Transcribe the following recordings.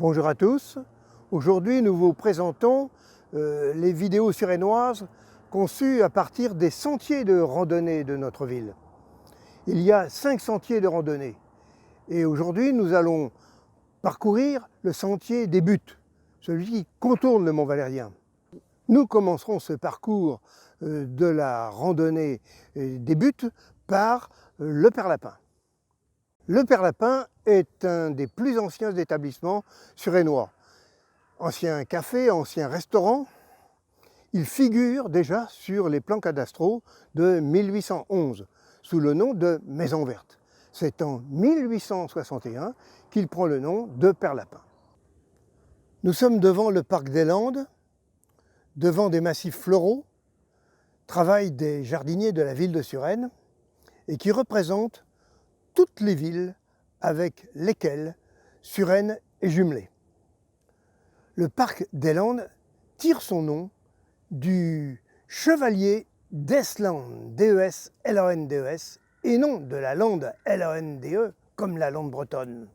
Bonjour à tous. Aujourd'hui, nous vous présentons les vidéos suresnoises conçues à partir des sentiers de randonnée de notre ville. Il y a 5 sentiers de randonnée et aujourd'hui, nous allons parcourir le sentier des Buttes, celui qui contourne le Mont Valérien. Nous commencerons ce parcours de la randonnée des Buttes par le Père Lapin. Le Père Lapin est un des plus anciens établissements suresnois. Ancien café, ancien restaurant, il figure déjà sur les plans cadastraux de 1811 sous le nom de Maison Verte. C'est en 1861 qu'il prend le nom de Père Lapin. Nous sommes devant le parc des Landes, devant des massifs floraux, travail des jardiniers de la ville de Suresnes et qui représentent toutes les villes avec lesquelles Suresnes est jumelée. Le parc des Landes tire son nom du chevalier d'Eslandes, D-E-S-L-A-N-D-E-S, et non de la lande L-A-N-D-E, comme la lande bretonne.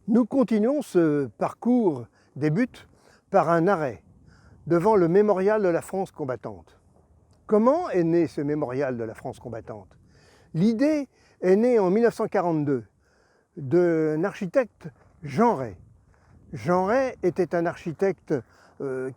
Nous continuons ce parcours des Buttes par un arrêt devant le mémorial de la France combattante. Comment est né ce mémorial de la France combattante? L'idée est née en 1942 d'un architecte Jean Ray. Jean Ray était un architecte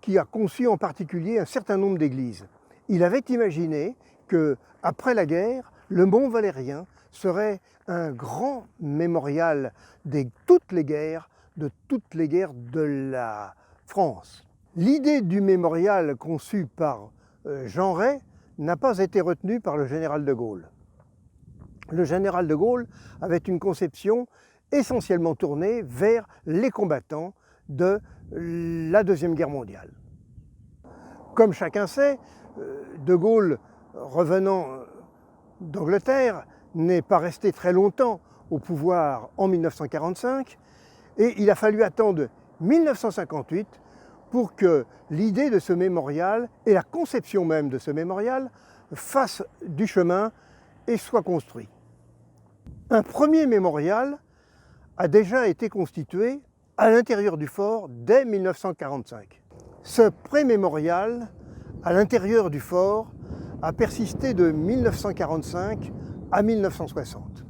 qui a conçu en particulier un certain nombre d'églises. Il avait imaginé qu'après la guerre, le Mont Valérien serait un grand mémorial de toutes les guerres de la France. L'idée du mémorial conçu par Jean Ray n'a pas été retenue par le général de Gaulle. Le général de Gaulle avait une conception essentiellement tournée vers les combattants de la Deuxième Guerre mondiale. Comme chacun sait, de Gaulle, revenant d'Angleterre, n'est pas resté très longtemps au pouvoir en 1945 et il a fallu attendre 1958 pour que l'idée de ce mémorial et la conception même de ce mémorial fassent du chemin et soient construits. Un premier mémorial a déjà été constitué à l'intérieur du fort dès 1945. Ce pré-mémorial à l'intérieur du fort a persisté de 1945 à 1960.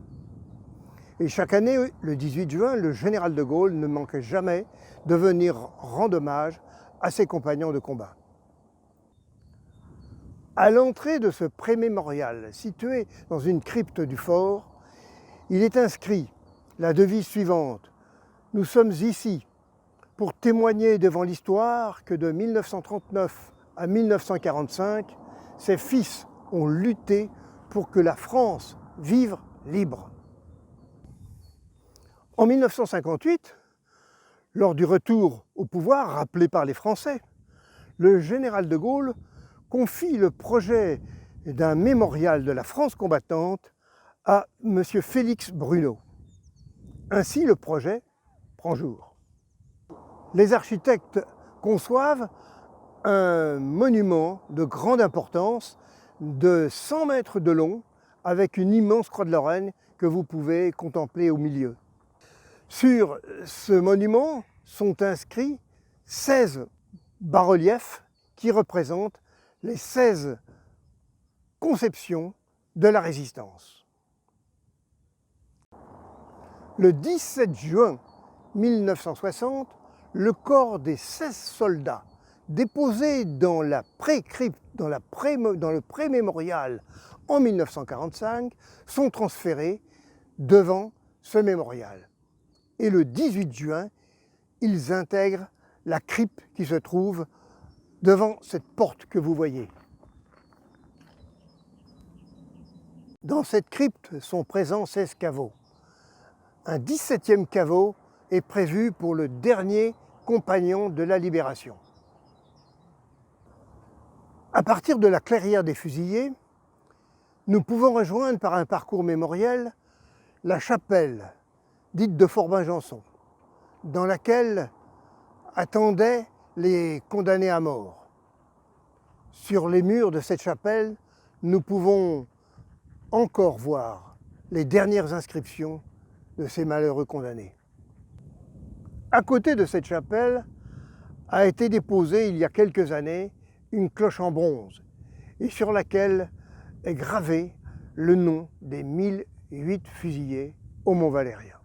Et chaque année, le 18 juin, le général de Gaulle ne manquait jamais de venir rendre hommage à ses compagnons de combat. À l'entrée de ce pré-mémorial, situé dans une crypte du fort, il est inscrit la devise suivante: « Nous sommes ici pour témoigner devant l'histoire que de 1939 à 1945, ses fils ont lutté pour que la France vive libre. » En 1958, lors du retour au pouvoir rappelé par les Français, le général de Gaulle confie le projet d'un mémorial de la France combattante à M. Félix Bruneau. Ainsi, le projet prend jour. Les architectes conçoivent un monument de grande importance de 100 mètres de long avec une immense croix de Lorraine que vous pouvez contempler au milieu. Sur ce monument sont inscrits 16 bas-reliefs qui représentent les 16 conceptions de la résistance. Le 17 juin 1960, le corps des 16 soldats déposés dans le pré-mémorial en 1945 sont transférés devant ce mémorial. Et le 18 juin, ils intègrent la crypte qui se trouve devant cette porte que vous voyez. Dans cette crypte sont présents 16 caveaux. Un 17e caveau est prévu pour le dernier compagnon de la Libération. À partir de la clairière des Fusillés, nous pouvons rejoindre par un parcours mémoriel la chapelle dite de Forbin-Janson, dans laquelle attendaient les condamnés à mort. Sur les murs de cette chapelle, nous pouvons encore voir les dernières inscriptions de ces malheureux condamnés. À côté de cette chapelle a été déposée il y a quelques années une cloche en bronze et sur laquelle est gravé le nom des 1008 fusillés au Mont Valérien.